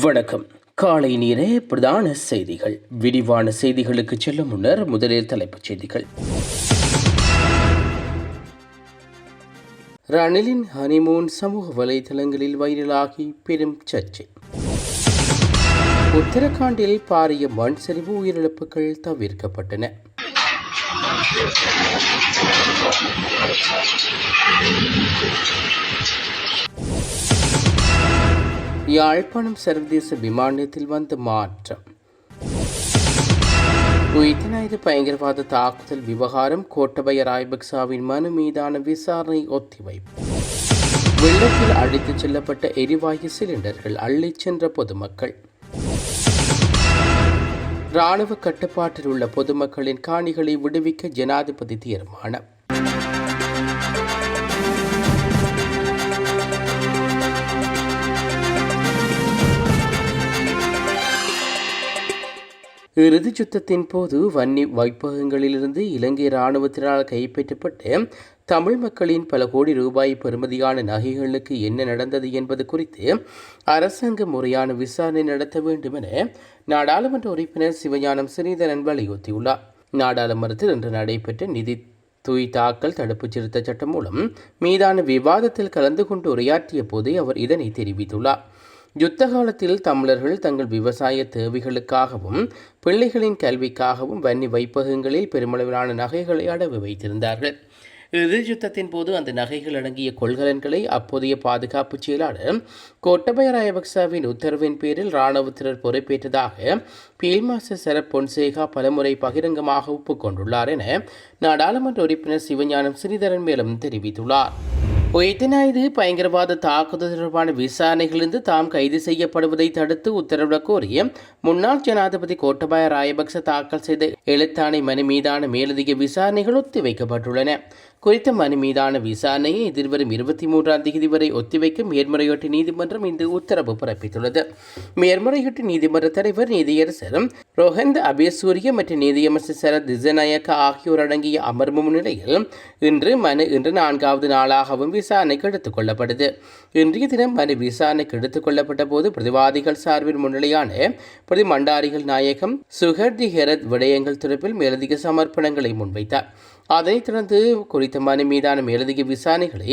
வணக்கம். காலை நேர பிரதான செய்திகள். விரிவான செய்திகளுக்கு செல்லும் முன்னர் முதலில் தலைப்புச் செய்திகள். ரணிலின் ஹனிமூன் சமூக வலைதளங்களில் வைரலாகி பெரும் சர்ச்சை. உத்தரகாண்டில் பாரிய மண் சரிவு, உயிரிழப்புகள் தவிர்க்கப்பட்டன. யாழ்ப்பாணம் சர்வதேச விமானத்தில் வந்த மாற்றம். உயிர்த்தினாயுத பயங்கரவாத தாக்குதல் விவகாரம், கோட்டபய ராஜபக்சவின் மனு மீதான விசாரணை ஒத்திவைப்பு. வெள்ளத்தில் அடித்துச் செல்லப்பட்ட எரிவாயு சிலிண்டர்கள் அள்ளிச் சென்ற பொதுமக்கள். இராணுவ கட்டுப்பாட்டில் உள்ள பொதுமக்களின் காணிகளை விடுவிக்க ஜனாதிபதி தீர்மானம். இறுதிச் யுத்தத்தின் போது வன்னி வைப்பகங்களிலிருந்து இலங்கை இராணுவத்தினால் கைப்பற்றப்பட்ட தமிழ் மக்களின் பல கோடி ரூபாய் பெறுமதியான நகைகளுக்கு என்ன நடந்தது என்பது குறித்து அரசாங்கம் முறையான விசாரணை நடத்த வேண்டும் என நாடாளுமன்ற உறுப்பினர் சிவஞானம் ஸ்ரீதரன் வலியுறுத்தியுள்ளார். நாடாளுமன்றத்தில் இன்று நடைபெற்ற நிதி தாக்கல் தடுப்புச் திருத்த சட்டம் மூலம் மீதான விவாதத்தில் கலந்து கொண்டு உரையாற்றிய போதே அவர் இதனை தெரிவித்துள்ளார். யுத்த காலத்தில் தமிழர்கள் தங்கள் விவசாய தேவைகளுக்காகவும் பிள்ளைகளின் கல்விக்காகவும் வன்னி வைப்பகங்களில் பெருமளவிலான நகைகளை அடகு வைத்திருந்தார்கள். இறுதி யுத்தத்தின் போது அந்த நகைகள் அடங்கிய கொள்கலன்களை அப்போதைய பாதுகாப்பு செயலாளர் கோட்டபய ராஜபக்சவின் உத்தரவின் பேரில் இராணுவத்தினர் பொறுப்பேற்றதாக பீல்ட் மாஸ்டர் சரத் பொன்சேகா பலமுறை பகிரங்கமாக ஒப்புக்கொண்டுள்ளார் என நாடாளுமன்ற உறுப்பினர் சிவஞானம் ஸ்ரீதரன் மேலும் தெரிவித்துள்ளார். உயிர்த்தினாயுத பயங்கரவாத தாக்குதல் தொடர்பான விசாரணைகளிலிருந்து தாம் கைது செய்யப்படுவதை தடுத்து உத்தரவிடக் கோரி முன்னாள் ஜனாதிபதி கோட்டபய ராஜபக்ச தாக்கல் செய்த எழுத்தாணை மனு மீதான மேலதிக விசாரணைகள் ஒத்திவைக்கப்பட்டுள்ளன. குறித்த மனு மீதான விசாரணையை எதிர்வரும் 23ஆம் தேதி வரை ஒத்திவைக்க மேன்முறையீட்டு நீதிமன்றம் இன்று உத்தரவு பிறப்பித்துள்ளது. மேன்முறையீட்டு நீதிமன்ற தலைவர் நீதியரசர் ரோஹந்த் அபேசூரிய மற்றும் நீதியமைச்சர் சரத் திசநாயக்க ஆகியோர் அடங்கிய அமர்வு முன்னிலையில் இன்று 4வது நாளாகவும் விசாரணைக்கு எடுத்துக் கொள்ளப்பட்டது. இன்றைய தினம் மனு விசாரணைக்கு எடுத்துக் கொள்ளப்பட்ட போது பிரதிவாதிகள் சார்பில் முன்னிலையான பிரதி மண்டாரிகள் நாயகம் சுகர்தி ஹெரத் விடயங்கள் தொடர்பில் மேலதிக சமர்ப்பணங்களை முன்வைத்தார். அதைத் தொடர்ந்து குறித்த மனு மீதான மேலதிக விசாரணைகளை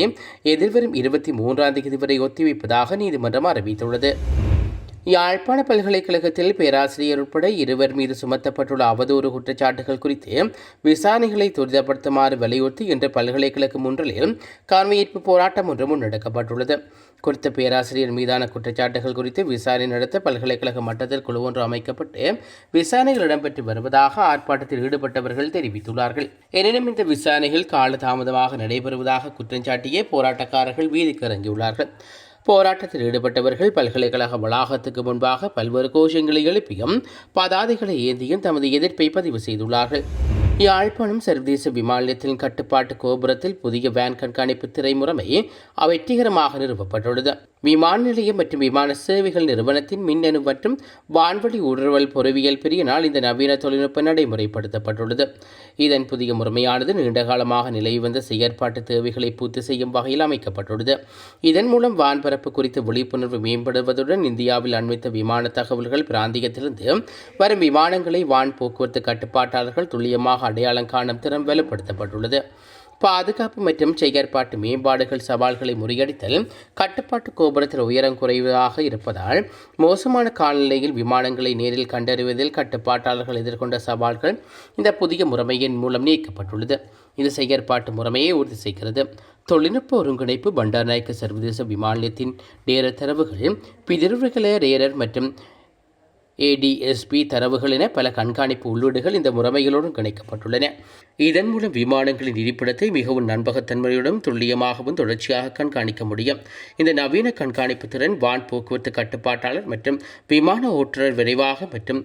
எதிர்வரும் 23ஆம் தேதி வரை ஒத்திவைப்பதாக நீதிமன்றம் அறிவித்துள்ளது. யாழ்ப்பாண பல்கலைக்கழகத்தில் பேராசிரியர் உட்பட 2 மீது சுமத்தப்பட்டுள்ள அவதூறு குற்றச்சாட்டுகள் குறித்து விசாரணைகளை துரிதப்படுத்துமாறு வலியுறுத்தி இன்று பல்கலைக்கழகம் ஒன்றில் கவனஈர்ப்பு போராட்டம் ஒன்று முன்னெடுக்கப்பட்டுள்ளது. குறித்த பேராசிரியர் மீதான குற்றச்சாட்டுகள் குறித்து விசாரணை நடத்த பல்கலைக்கழக மட்டத்தில் குழு ஒன்று அமைக்கப்பட்டு விசாரணைகள் இடம்பெற்று வருவதாக ஆர்ப்பாட்டத்தில் ஈடுபட்டவர்கள் தெரிவித்துள்ளார்கள். எனினும் இந்த விசாரணைகள் காலதாமதமாக நடைபெறுவதாக குற்றஞ்சாட்டியே போராட்டக்காரர்கள் வீதிக்கு இறங்கியுள்ளார்கள். போராட்டத்தில் ஈடுபட்டவர்கள் பல்கலைக்கழக வளாகத்துக்கு முன்பாக பல்வேறு கோஷங்களை எழுப்பியும் பதாதைகளை ஏந்தியும் தமது எதிர்ப்பை பதிவு செய்துள்ளார்கள். யாழ்ப்பாணம் சர்வதேச விமானத்தின் கட்டுப்பாட்டு கோபுரத்தில் புதிய வேன் கண்காணிப்பு திரைமுறைமை வெற்றிகரமாக நிறுவப்பட்டுள்ளது. விமான நிலையம் மற்றும் விமான சேவைகள் நிறுவனத்தின் மின்னணு மற்றும் வான்வழி ஊடுருவல் பொறிவியல் பிரிவினால் இந்த நவீன தொழில்நுட்பம் நடைமுறைப்படுத்தப்பட்டுள்ளது. இதன் புதிய முறைமையானது நீண்டகாலமாக நிலவி வந்த செயற்பாட்டு தேவைகளை பூர்த்தி செய்யும் வகையில் அமைக்கப்பட்டுள்ளது. இதன் மூலம் வான்பரப்பு குறித்த விழிப்புணர்வு மேம்படுவதுடன் இந்தியாவில் அண்மித்த விமான தகவல்கள் பிராந்தியத்திலிருந்து வரும் விமானங்களை வான் போக்குவரத்து கட்டுப்பாட்டாளர்கள் துல்லியமாக அடையாளம் காணும் திறன் வலுப்படுத்தப்பட்டுள்ளது. பாதுகாப்பு மற்றும் செயற்பாட்டு மேம்பாடுகள் சவால்களை முறியடித்தல் கட்டுப்பாட்டு கோபுரத்தில் உயரம் குறைவாக இருப்பதால் மோசமான காலநிலையில் விமானங்களை நேரில் கண்டறிவதில் கட்டுப்பாட்டாளர்கள் எதிர்கொண்ட சவால்கள் இந்த புதிய முறைமையின் மூலம் நீக்கப்பட்டுள்ளது. இது செயற்பாட்டு முறைமையை உறுதி செய்கிறது. தொழில்நுட்ப ஒருங்கிணைப்பு பண்டாரநாயக்க சர்வதேச விமான நிலையத்தின் நேர தரவுகள் பிதிர்வுகள ரேடர் மற்றும் ADSB தரவுகள் என பல கண்காணிப்பு உள்ளீடுகள் இந்த முறைமைகளோடு இணைக்கப்பட்டுள்ளன. இதன் மூலம் விமானங்களின் இருப்பிடத்தை மிகவும் நம்பகத்தன்மையுடன் துல்லியமாகவும் தொடர்ச்சியாக கண்காணிக்க முடியும். இந்த நவீன கண்காணிப்பு திறன் வான் போக்குவரத்து கட்டுப்பாட்டாளர் மற்றும் விமான ஓட்டுநர் விரைவாக மற்றும்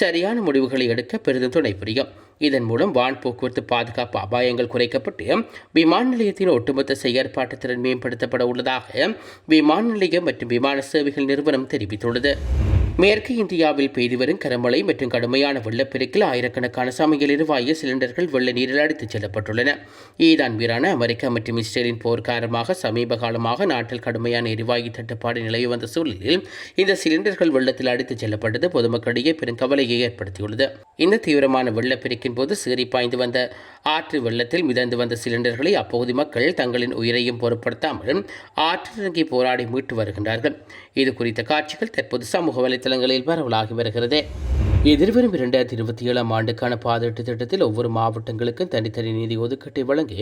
சரியான முடிவுகளை எடுக்க பெரிதும் துணை புரியும். இதன் மூலம் வான் போக்குவரத்து பாதுகாப்பு அபாயங்கள் குறைக்கப்பட்டு விமான நிலையத்தின் ஒட்டுமொத்த செயற்பாட்டு திறன் மேம்படுத்தப்பட உள்ளதாக விமான நிலையம் மற்றும் விமான சேவைகள் நிறுவனம் தெரிவித்துள்ளது. மேற்கு இந்தியாவில் பெய்து வரும் கனமழை மற்றும் கடுமையான வெள்ளப்பெருக்கில் ஆயிரக்கணக்கான சமையல் எரிவாயு சிலிண்டர்கள் வெள்ள நீரில் அடித்துச் செல்லப்பட்டுள்ளன. ஈரான் மீதான அமெரிக்கா மற்றும் இஸ்ரேலின் போர் காரணமாக சமீப காலமாக நாட்டில் கடுமையான எரிவாயு தட்டுப்பாடு நிலவி வந்த சூழலில் இந்த சிலிண்டர்கள் வெள்ளத்தில் அடித்துச் செல்லப்பட்டது பொதுமக்களிடையே பெரும் கவலையை ஏற்படுத்தியுள்ளது. இந்த தீவிரமான வெள்ளப்பெருக்கின் போது சீறி பாய்ந்து வந்த ஆற்று வெள்ளத்தில் மிதந்து வந்த சிலிண்டர்களை அப்பகுதி மக்கள் தங்களின் உயிரையும் பொருட்படுத்தாமல் ஆற்றிறங்கி போராடி மீட்டு வருகின்றார்கள். இது குறித்த காட்சிகள் தற்போது சமூக வலைதளங்களில் பரவலாகி வருகிறது. எதிர்வரும் 2027 ஆண்டுக்கான பாதீட்டு திட்டத்தில் ஒவ்வொரு மாவட்டங்களுக்கும் தனித்தனி நிதி ஒதுக்கீட்டை வழங்கி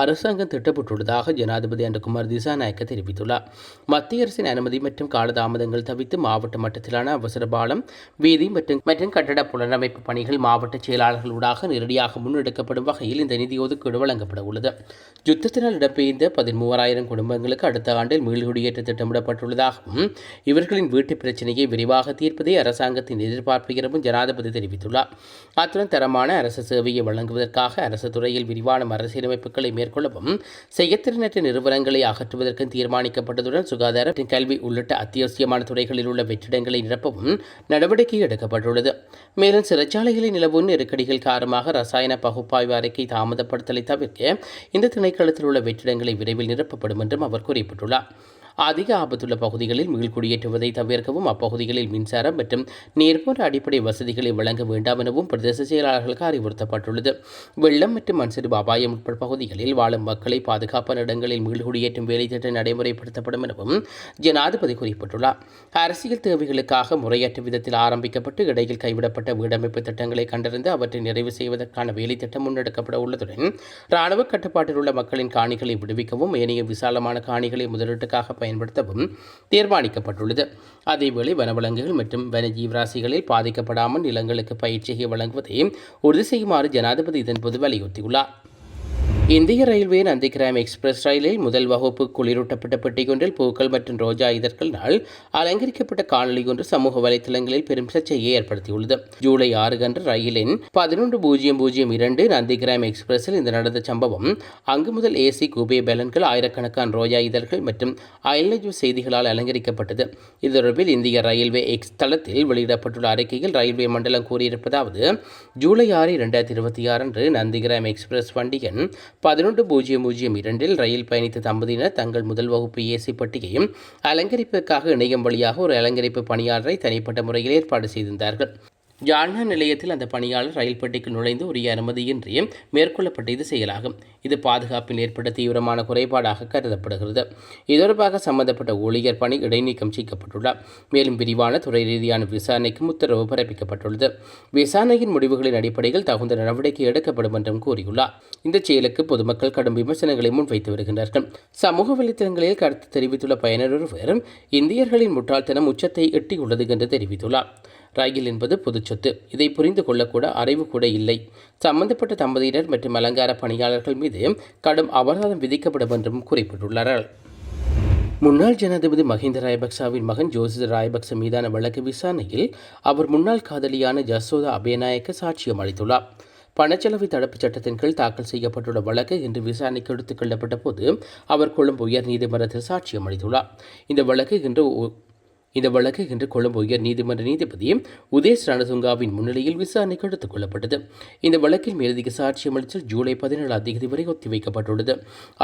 அரசாங்கம் திட்டமிட்டுள்ளதாக ஜனாதிபதி அனுகுமார் திசாநாயக்க தெரிவித்துள்ளார். மத்திய அரசின் அனுமதி மற்றும் காலதாமதங்கள் தவிர்த்து மாவட்ட மட்டத்திலான அவசர பாலம், வீதி மற்றும் கட்டட புனரமைப்பு பணிகள் மாவட்ட செயலாளர்களூடாக நேரடியாக முன்னெடுக்கப்படும் வகையில் இந்த நிதி ஒதுக்கீடு வழங்கப்பட உள்ளது. யுத்தத்தினால் இடம்பெயர்ந்த 13,000 குடும்பங்களுக்கு அடுத்த ஆண்டில் மீள்குடியேற்ற திட்டமிடப்பட்டுள்ளதாகவும் இவர்களின் வீட்டு பிரச்சினையை விரைவாக தீர்ப்பதே அரசாங்கத்தின் எதிர்பார்ப்பு எனவும் ஜனாதிபதி தெரிவித்துள்ளார். அத்துடன் தரமான அரசு சேவையை வழங்குவதற்காக அரசு துறையில் விரிவான மறுசீரமைப்புகளை மேற்கொள்ளவும் செயற்திறனற்ற நிறுவனங்களை அகற்றுவதற்கும் தீர்மானிக்கப்பட்டதுடன் சுகாதார மற்றும் கல்வி உள்ளிட்ட அத்தியாவசியமான துறைகளில் உள்ள வெற்றிடங்களை நிரப்பவும் நடவடிக்கை எடுக்கப்பட்டுள்ளது. மேலும் சிறைச்சாலைகளில் நிலவும் நெருக்கடிகள் காரணமாக ரசாயன பகுப்பாய்வு அறிக்கை தாமதப்படுத்தலை தவிர்க்க இந்த திணைக்களத்தில் உள்ள வெற்றிடங்களை விரைவில் நிரப்பப்படும் என்றும் அவர் குறிப்பிட்டுள்ளார். அதிக ஆபத்துள்ள பகுதிகளில் மீள்குடியேற்றுவதை தவிர்க்கவும் அப்பகுதிகளில் மின்சாரம் மற்றும் நீர் போன்ற அடிப்படை வசதிகளை வழங்க வேண்டாம் எனவும் பிரதேச செயலாளர்களுக்கு அறிவுறுத்தப்பட்டுள்ளது. வெள்ளம் மற்றும் மண்சரிவு அபாயம் உட்பட பகுதிகளில் வாழும் மக்களை பாதுகாப்பான இடங்களில் மீள்குடியேற்றும் வேலை திட்டம் நடைமுறைப்படுத்தப்படும் எனவும் ஜனாதிபதி குறிப்பிட்டுள்ளார். அரசியல் தேவைகளுக்காக முறையற்ற விதத்தில் ஆரம்பிக்கப்பட்டு இடையில் கைவிடப்பட்ட வீடமைப்பு திட்டங்களை கண்டறிந்து அவற்றை நிறைவு செய்வதற்கான வேலை திட்டம் முன்னெடுக்கப்பட உள்ளதுடன் இராணுவ கட்டுப்பாட்டில் உள்ள மக்களின் காணிகளை விடுவிக்கவும் ஏனைய விசாலமான காணிகளை முதலீட்டுக்காக பயன்படுத்தவும் தீர்மானிக்கப்பட்டுள்ளது. அதேவேளை வனவிலங்குகள் மற்றும் வனஜீவராசிகளில் பாதிக்கப்படாமல் நிலங்களுக்கு பயிற்சியை வழங்குவதை உறுதி செய்யுமாறு ஜனாதிபதி இதன்போது வலியுறுத்தியுள்ளார். இந்திய ரயில்வே நந்திகிராம் எக்ஸ்பிரஸ் ரயிலில் முதல் வகுப்பு குளிரூட்டப்பட்ட பெட்டியொன்றில் பூக்கள் மற்றும் ரோஜா இதழ்களால் அலங்கரிக்கப்பட்ட காணொலி ஒன்று சமூக வலைதளங்களில் பெரும் சர்ச்சையை ஏற்படுத்தியுள்ளது. ஜூலை 6 அன்று ரயிலின் 11:00 நந்திகிராம் எக்ஸ்பிரஸில் இந்த நடந்த சம்பவம் அங்கு முதல் ஏசி கூபே பேலன்கள், ஆயிரக்கணக்கான ரோஜா இதழ்கள் மற்றும் ஐலஜ் செய்திகளால் அலங்கரிக்கப்பட்டது. இது தொடர்பில் இந்திய ரயில்வே எக்ஸ் தளத்தில் வெளியிடப்பட்டுள்ள அறிக்கையில் ரயில்வே மண்டலம் கூறியிருப்பதாவது: ஜூலை 6, 2026 அன்று நந்திகிராம் எக்ஸ்பிரஸ் வண்டியின் 11:02 ரயில் பயணித்த தம்பதியினர் தங்கள் முதல் வகுப்பு ஏசி பட்டியையும் அலங்கரிப்பதற்காக இணையம் வழியாக ஒரு அலங்கரிப்பு பணியாளரை தனிப்பட்ட முறையில் ஏற்பாடு செய்திருந்தார்கள். ஜால்னா நிலையத்தில் அந்த பணியாளர் ரயில் பெட்டிக்கு நுழைந்து உரிய அனுமதியின்றி மேற்கொள்ளப்பட்ட இது செயலாகும். இது பாதுகாப்பில் ஏற்பட்ட தீவிரமான குறைபாடாக கருதப்படுகிறது. இது தொடர்பாக சம்பந்தப்பட்ட ஊழியர் பணி இடைநீக்கம் செய்யப்பட்டுள்ளார். மேலும் விரிவான துறை ரீதியான விசாரணைக்கும் உத்தரவு பிறப்பிக்கப்பட்டுள்ளது. விசாரணையின் முடிவுகளின் அடிப்படையில் தகுந்த நடவடிக்கை எடுக்கப்படும் என்றும் கூறியுள்ளார். இந்த செயலுக்கு பொதுமக்கள் கடும் விமர்சனங்களை முன்வைத்து வருகின்றனர். சமூக வலைத்தளங்களில் கருத்து தெரிவித்துள்ள பயனர் ஒருவர் இந்தியர்களின் முட்டாள்தனம் உச்சத்தை எட்டியுள்ளது என்று தெரிவித்துள்ளார். ரயில் என்பது பொது சொத்து. இதை புரிந்து கொள்ளக்கூட அறிவு கூட இல்லை. சம்பந்தப்பட்ட தம்பதியினர் மற்றும் அலங்கார பணியாளர்கள் மீது கடும் அபராதம் விதிக்கப்படும் என்றும் குறிப்பிட்டுள்ளார்கள். முன்னாள் ஜனாதிபதி மஹிந்த ராஜபக்சவின் மகன் ஜோசித ராஜபக்ச மீதான வழக்கு விசாரணையில் அவர் முன்னாள் காதலியான ஜசோதா அபயநாயக்க சாட்சியம் அளித்துள்ளார். பணச்செலவு தடுப்புச் சட்டத்தின் கீழ் தாக்கல் செய்யப்பட்டுள்ள வழக்கு இன்று விசாரணைக்கு எடுத்துக் கொள்ளப்பட்ட போது அவர் கொழும்பு உயர் நீதிமன்றத்தில் சாட்சியம் அளித்துள்ளார். இந்த வழக்கு இன்று கொழும்பு உயர் நீதிமன்ற நீதிபதி உதேஷ் ரணதுங்காவின் முன்னிலையில் விசாரணைக்கு எடுத்துக் கொள்ளப்பட்டது. இந்த வழக்கில் மேலதிக சாட்சியம் அளித்தல் ஜூலை 17 தேதி வரை ஒத்திவைக்கப்பட்டுள்ளது.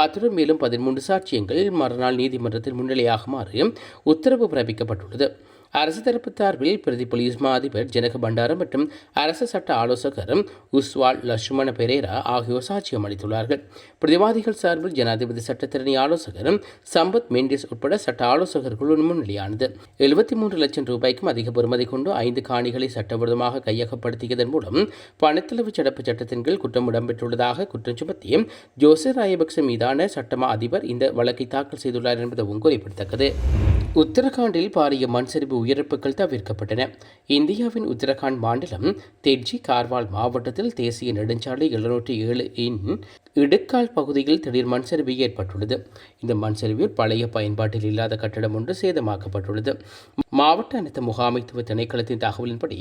அத்துடன் மேலும் 13 சாட்சியங்கள் மறுநாள் நீதிமன்றத்தில் முன்னிலையாகுமாறு உத்தரவு பிறப்பிக்கப்பட்டுள்ளது. அரசு தரப்பு சார்பில் பிரதி போலீஸ் மா அதிபர் ஜனக பண்டாரம் மற்றும் அரசு சட்ட ஆலோசகர் உஸ்வால் லட்சுமண பெரேரா ஆகியோர் சாட்சியம் அளித்துள்ளார்கள். பிரதிவாதிகள் சார்பில் ஜனாதிபதி சட்டத்திறனி ஆலோசகர் சம்பத் மெண்டிஸ் உட்பட சட்ட ஆலோசகர்கள் முன்னிலையானது. 73 லட்சம் ரூபாய்க்கும் அதிக பெறுமதி கொண்டு 5 காணிகளை சட்டவிரோதமாக கையகப்படுத்தியதன் மூலம் பணத்தளவு தடுப்பு சட்டத்தின் கீழ் குற்றம் இடம்பெற்றுள்ளதாக குற்றம் சுமத்தி ஜோசித ராஜபக்ச மீதான சட்டமா அதிபர் இந்த வழக்கை தாக்கல் செய்துள்ளார் என்பதும் குறிப்பிடத்தக்கது. உத்தரகாண்டில் பாரிய மண்சரிவு உயிரிழப்புகள் தவிர்க்கப்பட்டன. இந்தியாவின் உத்தரகாண்ட் மாநிலம் தெட்ஜி கார்வால் மாவட்டத்தில் தேசிய நெடுஞ்சாலை 707 இன் இடுக்கால் பகுதியில் திடீர் மண்சரிவு ஏற்பட்டுள்ளது. இந்த மண்சரிவில் பழைய பயன்பாட்டில் இல்லாத கட்டடம் ஒன்று சேதமாக்கப்பட்டுள்ளது. மாவட்ட அனைத்து முகாமைத்துவ திணைக்களத்தின் தகவலின்படி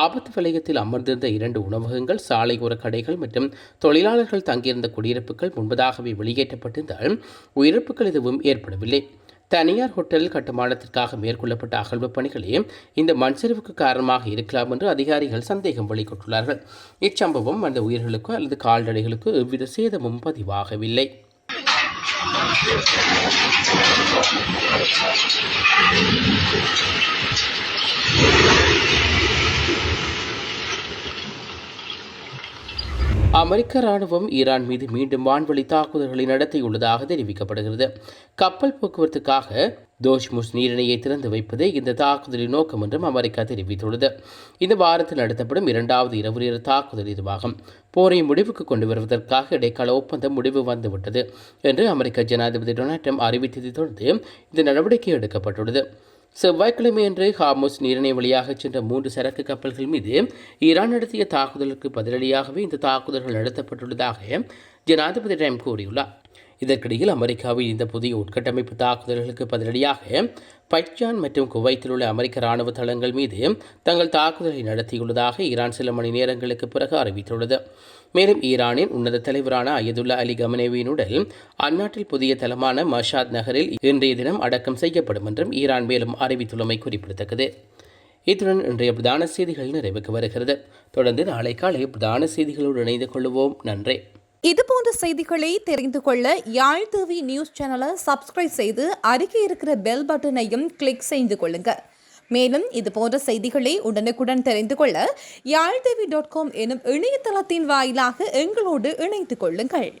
ஆபத்து வலயத்தில் அமர்ந்திருந்த 2 உணவகங்கள், சாலையோர கடைகள் மற்றும் தொழிலாளர்கள் தங்கியிருந்த குடியிருப்புகள் முன்பதாகவே வெளியேற்றப்பட்டிருந்தால் உயிரிழப்புகள் எதுவும் ஏற்படவில்லை. தனியார் ஹோட்டல் கட்டுமானத்திற்காக மேற்கொள்ளப்பட்ட அகழ்வுப் பணிகளே இந்த மண் சரிவுக்கு காரணமாக இருக்கலாம் என்று அதிகாரிகள் சந்தேகம் வெளியிட்டுள்ளார்கள். இச்சம்பவம் அந்த உயிர்களுக்கோ அல்லது கால்நடைகளுக்கோ எவ்வித சேதமும் பதிவாகவில்லை. அமெரிக்க ராணுவம் ஈரான் மீது மீண்டும் வான்வழி தாக்குதல்களை நடத்தியுள்ளதாக தெரிவிக்கப்படுகிறது. கப்பல் போக்குவரத்துக்காக தோஷ்முஸ் நீரிணையை திறந்து வைப்பதே இந்த தாக்குதலின் நோக்கம் என்றும் அமெரிக்கா தெரிவித்துள்ளது. இந்த வாரத்தில் நடத்தப்படும் 2வது இரவு நேர தாக்குதல் இதுவாகும். போரை முடிவுக்கு கொண்டு வருவதற்காக இடைக்கால ஒப்பந்தம் முடிவு வந்துவிட்டது என்று அமெரிக்க ஜனாதிபதி டொனால்ட் ட்ரம்ப் அறிவித்ததை தொடர்ந்து இந்த நடவடிக்கை எடுக்கப்பட்டுள்ளது. செவ்வாய்க்கிழமையன்று ஹார்முஸ் நீரிணை வழியாக சென்ற 3 சரக்கு கப்பல்கள் மீது ஈரான் நடத்திய தாக்குதலுக்கு பதிலடியாகவே இந்த தாக்குதல்கள் நடத்தப்பட்டுள்ளதாக ஜனாதிபதி ட்ரம்ப் கூறியுள்ளார். இதற்கிடையில் அமெரிக்காவின் இந்த புதிய உட்கட்டமைப்பு தாக்குதல்களுக்கு பதிலடியாக பைச்சான் மற்றும் குவைத்தில் உள்ள அமெரிக்க ராணுவ தளங்கள் மீது தங்கள் தாக்குதலை நடத்தியுள்ளதாக ஈரான் சில மணி நேரங்களுக்கு பிறகு அறிவித்துள்ளது. மேலும் ஈரானின் உன்னத தலைவரான அயதுல்லா அலி கமனேவியின் உடல் அந்நாட்டில் புதிய தளமான மஷாத் நகரில் இன்றைய தினம் அடக்கம் செய்யப்படும் என்றும் ஈரான் மேலும் அறிவித்துள்ளமை குறிப்பிடத்தக்கது. இத்துடன் இன்றைய பிரதான செய்திகள் நிறைவுக்கு வருகிறது. தொடர்ந்து நாளை காலை பிரதான செய்திகளோடு இணைந்து கொள்வோம். நன்றி. இதுபோன்ற செய்திகளை தெரிந்து கொள்ள யாழ் டிவி நியூஸ் சேனலை சப்ஸ்கிரைப் செய்து அருகே இருக்கிற பெல் பட்டனையும் கிளிக் செய்து கொள்ளுங்க. மேலும் இதுபோன்ற செய்திகளை உடனுக்குடன் தெரிந்து கொள்ள யாழ்டிவி.com எனும் இணையதளத்தின் வாயிலாக எங்களோடு இணைந்து கொள்ளுங்கள்.